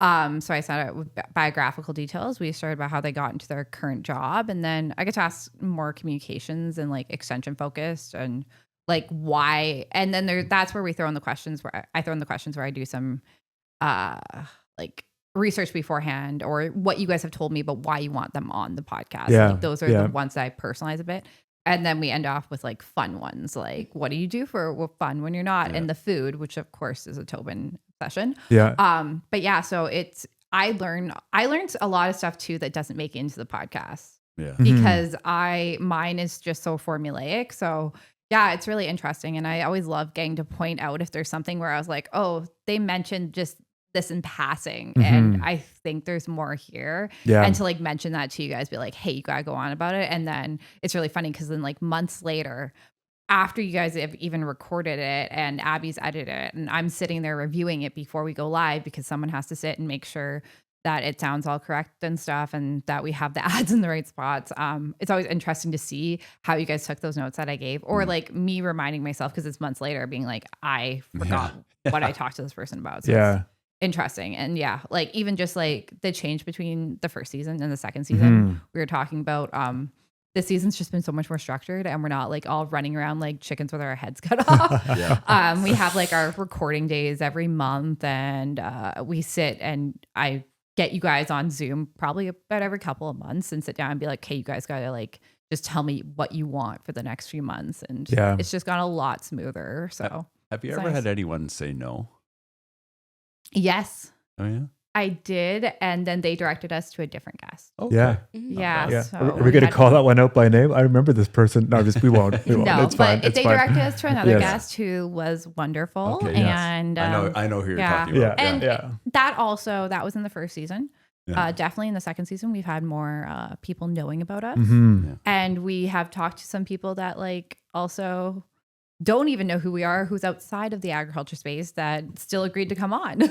So I started with biographical details. We started about how they got into their current job, and then I get to ask more communications and like extension focused and like why. And then that's where we throw in the questions where I throw in the questions where I do some like research beforehand or what you guys have told me about why you want them on the podcast. Yeah, Like those are the ones that I personalize a bit. And then we end off with like fun ones, like what do you do for fun when you're not in the food, which of course is a Toban session. Yeah. But yeah, so I learned a lot of stuff too that doesn't make it into the podcast. Yeah. Because mine is just so formulaic. So yeah, it's really interesting. And I always love getting to point out if there's something where I was like, oh, they mentioned just this in passing. And I think there's more here. Yeah. And to like mention that to you guys, be like, hey, you gotta go on about it. And then it's really funny because then like months later, after you guys have even recorded it and Abby's edited it, and I'm sitting there reviewing it before we go live because someone has to sit and make sure that it sounds all correct and stuff and that we have the ads in the right spots. It's always interesting to see how you guys took those notes that I gave or like me reminding myself because it's months later being like, I forgot what I talked to this person about. So it's interesting. And yeah, like even just like the change between the first season and the second season, we were talking about this season's just been so much more structured and we're not like all running around like chickens with our heads cut off. We have like our recording days every month and we sit and I get you guys on Zoom probably about every couple of months and sit down and be like, hey, you guys gotta like just tell me what you want for the next few months. And it's just gone a lot smoother. So have you ever had anyone say no? Yes. Oh yeah. I did, and then they directed us to a different guest. Okay. Yeah. Yeah. So are we going to call that one out by name? I remember this person. No, we won't. We won't. No, it's fine. but they directed us to another guest who was wonderful. Okay, and I know who you're talking about. And that was in the first season. Definitely in the second season, we've had more people knowing about us. And we have talked to some people that like also don't even know who we are, who's outside of the agriculture space that still agreed to come on,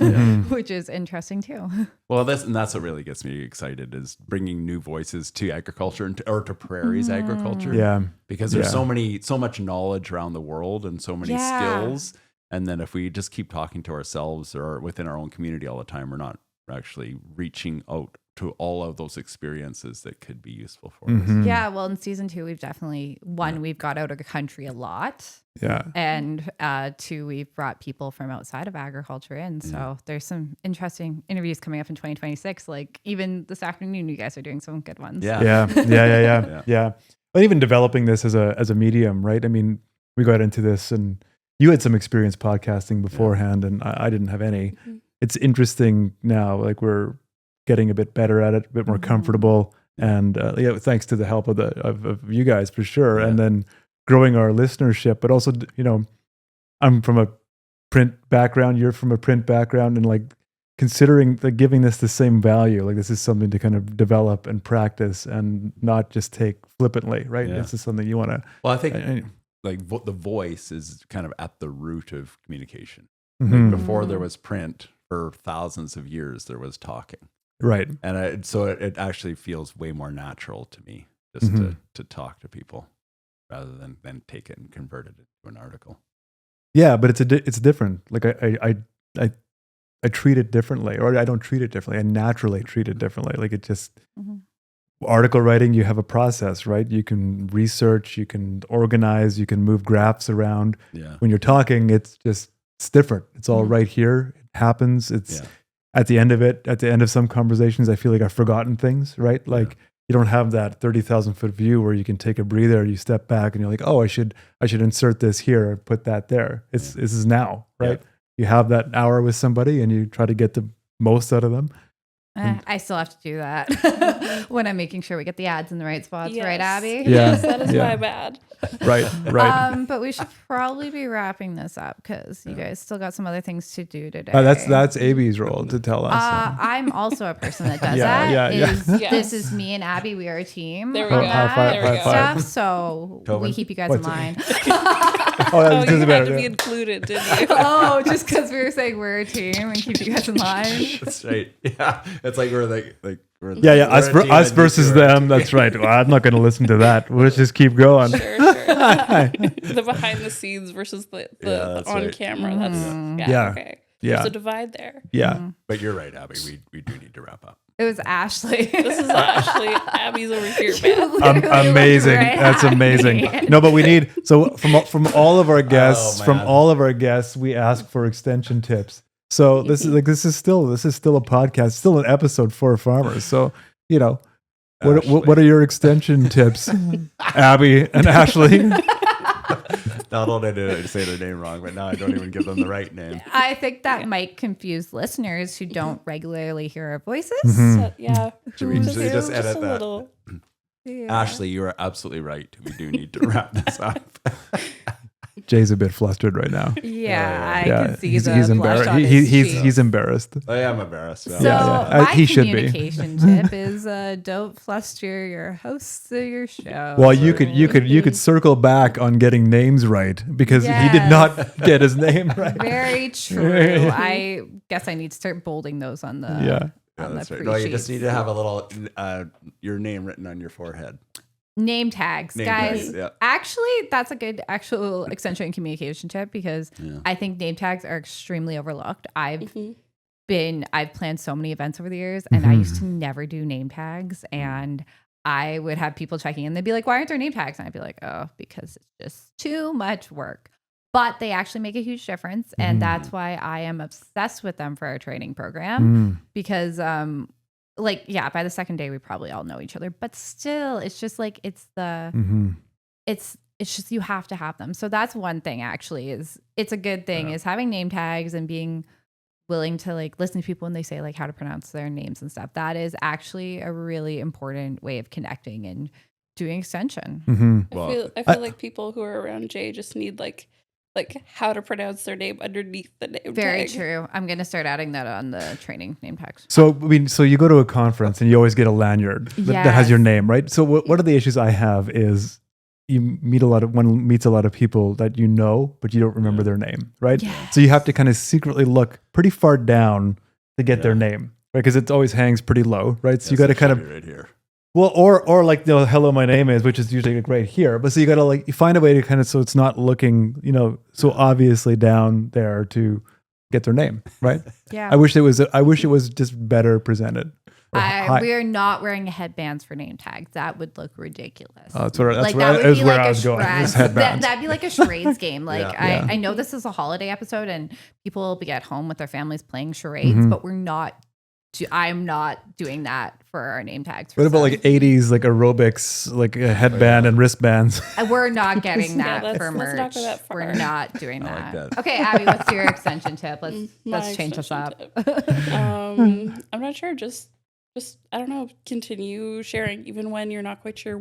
which is interesting too. Well, that's what really gets me excited is bringing new voices to agriculture or to prairies agriculture. Yeah. Because there's so much knowledge around the world and so many skills. And then if we just keep talking to ourselves or within our own community all the time, we're not actually reaching out to all of those experiences that could be useful for us. Yeah, well, in season 2, we've definitely, we've got out of the country a lot. Yeah. And 2, we've brought people from outside of agriculture in. So there's some interesting interviews coming up in 2026. Like even this afternoon, you guys are doing some good ones. Yeah. But even developing this as a medium, right? I mean, we got into this and you had some experience podcasting beforehand and I didn't have any. It's interesting now, like we're getting a bit better at it, a bit more comfortable, and thanks to the help of you guys for sure, and then growing our listenership. But also, I'm from a print background, you're from a print background, and like considering like giving this the same value, like this is something to kind of develop and practice, and not just take flippantly, right? This is something you want to. Well, I think like the voice is kind of at the root of communication. Like before there was print, for thousands of years there was talking. Right. And so it actually feels way more natural to me just to talk to people rather than take it and convert it into an article. Yeah, but it's different. Like I treat it differently, or I don't treat it differently. I naturally treat it differently. Like it just article writing, you have a process, right? You can research, you can organize, you can move graphs around. Yeah. When you're talking, it's different. It's all right here. It happens. It's at the end of some conversations, I feel like I've forgotten things, right? Like you don't have that 30,000 foot view where you can take a breather, you step back and you're like, oh, I should insert this here, put that there. This is now, right? You have that hour with somebody and you try to get the most out of them. I still have to do that when I'm making sure we get the ads in the right spots, right, Abby? Yeah. Yes, that is my bad. Right. But we should probably be wrapping this up because you guys still got some other things to do today. That's Abby's role to tell us. I'm also a person that does This is me and Abby. We are a team. There we go. High five. So Toban. we keep you guys in line. Oh, you had to be included, didn't you? Oh, just because we were saying we're a team and keep you guys in line. That's right. Yeah, it's like we're we're us versus them. That's right. Well, I'm not going to listen to that. We'll just keep going. Sure. The behind the scenes versus the on camera. That's okay. There's a divide there. Yeah. But you're right, Abby. We do need to wrap up. It was Ashley. This is Ashley. Abby's over here, man. Amazing. That's amazing. No, but we need, so from all of our guests, we ask for extension tips. So this is still a podcast, still an episode for farmers. So, what are your extension tips, Abby and Ashley? Not only did I say their name wrong, but now I don't even give them the right name. I think that might confuse listeners who don't regularly hear our voices. So, yeah. Should we just edit a that? little. Yeah. Ashley, you are absolutely right. We do need to wrap this up. Jay's a bit flustered right now. I can see he's the embarrassed. blush on his cheek. He's embarrassed. I am embarrassed. So Yeah. my He should be. communication tip is don't fluster your hosts of your show. Well, you could circle back on getting names right because he did Yes. not get his name right. Very true. I guess I need to start bolding those on the Yeah. on That's the right. No, you just pre-sheets. need to have a little your name written on your forehead. Name tags, Name guys. tags, yeah. Actually, that's a good actual extension and communication tip because Yeah. I think name tags are extremely overlooked. I've planned so many events over the years and I used to never do name tags, and I would have people checking in. They'd be like, "Why aren't there name tags?" And I'd be like, "Oh, because it's just too much work." But they actually make a huge difference, and that's why I am obsessed with them for our training program because by the second day we probably all know each other, but still it's just like it's just you have to have them. So that's one thing actually is it's a good thing is having name tags and being willing to like listen to people when they say like how to pronounce their names and stuff. That is actually a really important way of connecting and doing extension. I feel like people who are around Jay just need like how to pronounce their name underneath the name Very tag. true. I'm going to start adding that on the training name tags. So so you go to a conference and you always get a lanyard that has your name, right? So one of the issues I have is you meet one meets a lot of people that you know, but you don't remember their name, right? Yes. So you have to kind of secretly look pretty far down to get their name, right? Because it always hangs pretty low, right? So you got to kind of right here. Well, or like hello, my name is, which is usually like right here. But so you got to you find a way to kind of so it's not looking so obviously down there to get their name, right? Yeah. I wish it was just better presented. We are not wearing headbands for name tags. That would look ridiculous. That's where that I would be like was going. charades. Headbands. That'd be like a charades game. Like Yeah. I know this is a holiday episode and people will be at home with their families playing charades, but we're not. I'm not doing that for our name tags. What about like 80s like aerobics, like a headband and wristbands? We're not getting that for let's merch. not go that far. We're not doing like that. that. Okay, Abby, what's your extension tip? My Let's change this extension up. tip. I'm not sure. Just I don't know. Continue sharing even when you're not quite sure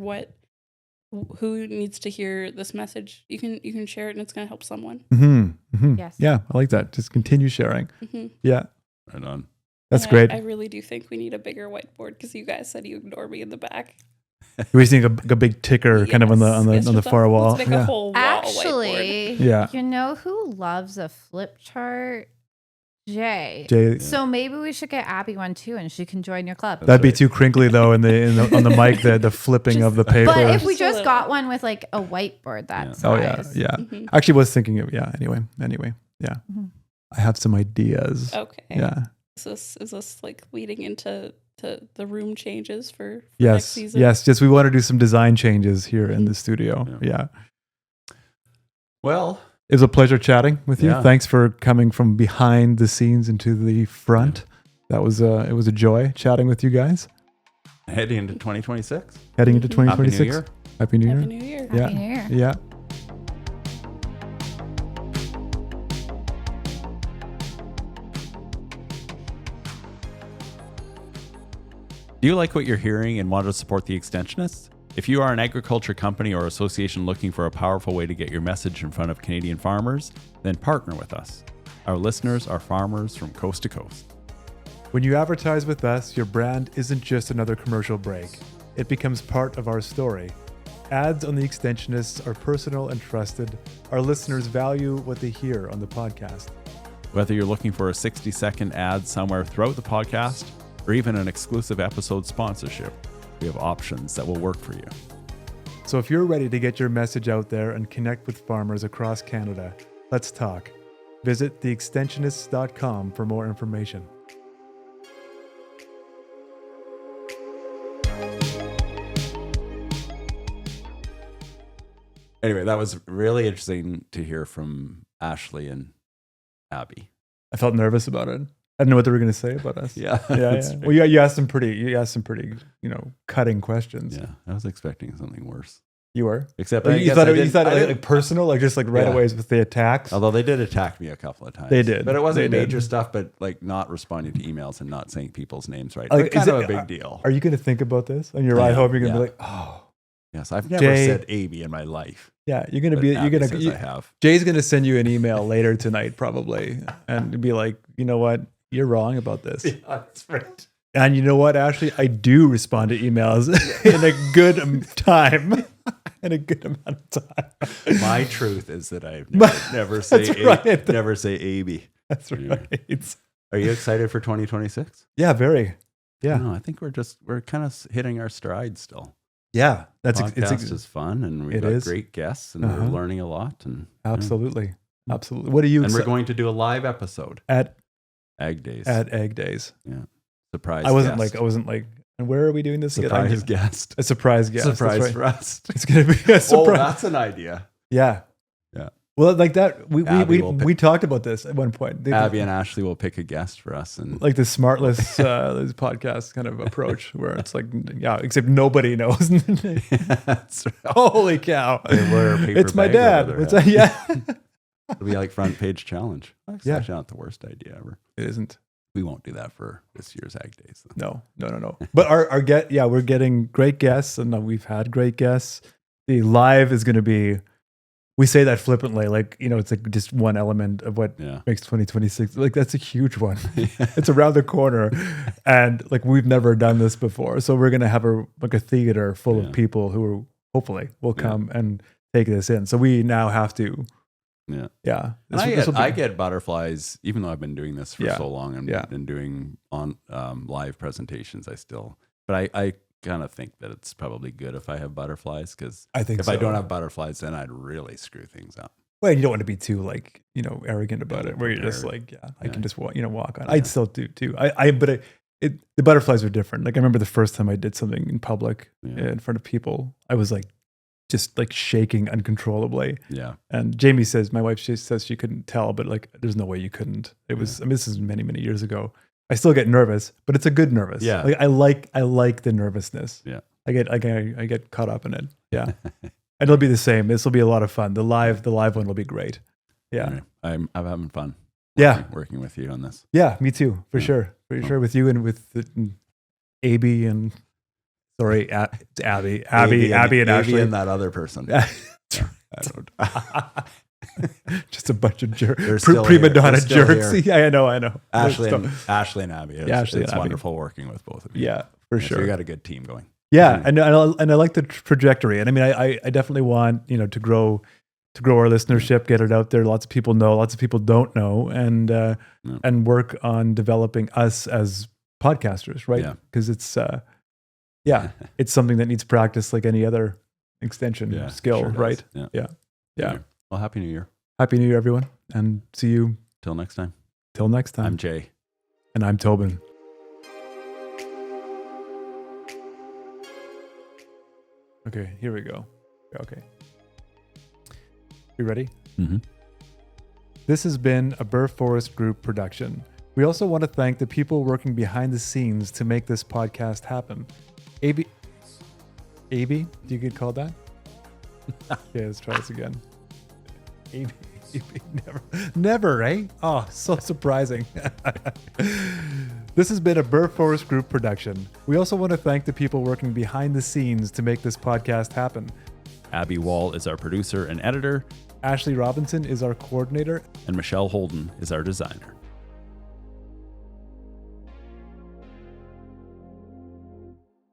who needs to hear this message. You can share it and it's going to help someone. Yes. Yeah, I like that. Just continue sharing. Yeah, Right on. that's And great. I really do think we need a bigger whiteboard because you guys said you ignore me in the back. We just need a big ticker kind of on the Yes, just far wall. Let's make a whole wall Actually, Yeah. you know who loves a flip chart? Jay. Jay, So maybe we should get Abby one too, and she can join your club. that'd be too crinkly though on the mic, the flipping of the paper. But if we Just a just little. got one with like a whiteboard that Oh yeah, size. yeah. Actually, was thinking of Anyway, yeah. I have some ideas. Okay. Yeah. Is this like leading into the room changes for next Yes. season? Yes. We want to do some design changes here in the studio. Yeah. Well, It was a pleasure chatting with you. Yeah. Thanks for coming from behind the scenes into the front. That was it was a joy chatting with you guys. heading into 2026. Heading into Happy New 2026. Year. Happy New Year. Happy New Year. Yeah. Happy New Year. Yeah. Do you like what you're hearing and want to support the Extensionists? If you are an agriculture company or association looking for a powerful way to get your message in front of Canadian farmers, then partner with us. Our listeners are farmers from coast to coast. When you advertise with us, your brand isn't just another commercial break. It becomes part of our story. Ads on the Extensionists are personal and trusted. Our listeners value what they hear on the podcast. Whether you're looking for a 60-second ad somewhere throughout the podcast or even an exclusive episode sponsorship, we have options that will work for you. So if you're ready to get your message out there and connect with farmers across Canada, let's talk. Visit theextensionists.com for more information. Anyway, that was really interesting to hear from Ashley and Abby. I felt nervous about it. I didn't know what they were going to say about us. Yeah. Yeah. Well, you asked some pretty, cutting questions. Yeah. I was expecting something worse. You were? Except you thought it like personal, like just like right away with the attacks? Although they did attack me a couple of times. They did. But it wasn't major stuff, but like not responding to emails and not saying people's names right. Like, kind of a big deal. Are you going to think about this on your ride home? You're going to be like, oh. Yes, I've never said AB in my life. Yeah, you're going to be, I have. Jay's going to send you an email later tonight probably and be like, you know what? You're wrong about this. Yeah, that's right. And you know what, Ashley? I do respond to emails in a good time. In a good amount of time. My truth is that I never say AB. That's right. Are you excited for 2026? Yeah, very. Yeah. No, I think we're kind of hitting our stride still. Yeah, podcast is fun, and we've got great guests, and we're learning a lot. And absolutely. What are you? And we're going to do a live episode at Ag Days. At Ag Days. Yeah. Surprise. I wasn't like. And where are we doing this? Surprise guest. A surprise guest. Surprise for us. It's gonna be a surprise. Oh, that's an idea. Yeah. Yeah. Well, like that, we talked about this at one point. Abby and Ashley will pick a guest for us, and like the Smartless podcast kind of approach, where it's like, except nobody knows. That's right. Holy cow! It's my dad. It'll be like front page challenge. That's actually not the worst idea ever. It isn't. We won't do that for this year's Ag Days. No. But we're getting great guests, and we've had great guests. The live is going to be. We say that flippantly, like, it's like just one element of what makes 2026. Like, that's a huge one. It's around the corner. And like, we've never done this before. So we're going to have a theater full of people who hopefully will come and take this in. So we now have to. Yeah. Yeah. I get butterflies, even though I've been doing this for so long and doing on live presentations. But I kind of think that it's probably good if I have butterflies, because if I don't have butterflies, then I'd really screw things up. Well, you don't want to be too arrogant about it, where you're just like, I can just walk on. I'd still do too. But the butterflies are different. Like I remember the first time I did something in public in front of people, I was like, just like shaking uncontrollably. Yeah. And Jamie says, my wife, she says she couldn't tell, but like, there's no way you couldn't. It was, this is many, many years ago. I still get nervous, but it's a good nervous. Yeah. Like I like the nervousness. Yeah. I get caught up in it. Yeah. And it'll be the same. This will be a lot of fun. The live one will be great. Yeah. Anyway, I'm having fun. Working with you on this. Yeah, me too. For sure. Sure. With you and with AB and Abby and Ashley and that other person. I don't. Just a bunch of jerks, prima donna jerks. Yeah, I know. Ashley and Abby. It's wonderful working with both of you. Yeah, for sure. So you got a good team going. Yeah, and I like the trajectory. And I mean, I definitely want to grow our listenership, get it out there. Lots of people know, lots of people don't know, and work on developing us as podcasters, right? Because it's it's something that needs practice like any other extension skill, sure right? Yeah. Well, Happy New Year. Happy New Year, everyone. And see you. Till next time. I'm Jay. And I'm Toban. Okay, here we go. Okay. You ready? Mm-hmm. This has been a Burr Forest Group production. We also want to thank the people working behind the scenes to make this podcast happen. AB? Do you get called that? Okay, let's try this again. AB, never, eh? Oh, so surprising. This has been a Burr Forest Group production. We also want to thank the people working behind the scenes to make this podcast happen. Abby Wall is our producer and editor. Ashley Robinson is our coordinator. And Michelle Holden is our designer.